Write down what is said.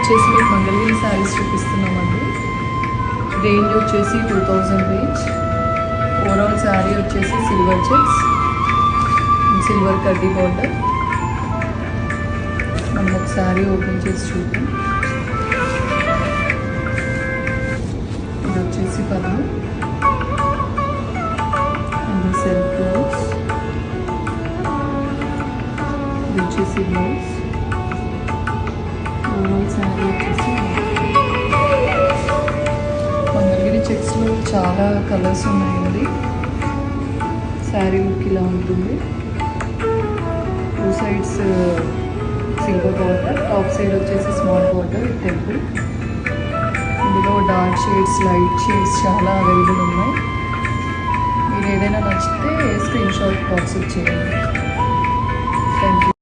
వచ్చేసి మీకు మంగళగిరి శారీస్ చూపిస్తున్నామండి. రేంజ్ వచ్చేసి 2000 రేంజ్. ఓవరాల్ శారీ వచ్చేసి సిల్వర్ చెక్స్, సిల్వర్ కడ్డీ బార్డర్. మనం ఒక శారీ ఓపెన్ చేసి చూద్దాం. ఇది వచ్చేసి పళ్ళు, ఇది సెల్ఫ్ బ్లౌజ్, ఇది వచ్చేసి బ్లౌజ్. ఓవరాల్ శారీ వచ్చేసి మంగళగిరి చెక్స్లో చాలా కలర్స్ ఉన్నాయండి. శారీ లుక్ ఇలా ఉంటుంది. Two sides silver border, top side వచ్చేసి స్మాల్ బార్డర్ టెంపుల్. ఇందులో డార్క్ షేడ్స్, లైట్ షేడ్స్ చాలా అవైలబుల్ ఉన్నాయి. మీరు ఏదైనా నచ్చితే స్క్రీన్ షాట్ వాట్సాప్ చేయండి. Thank you.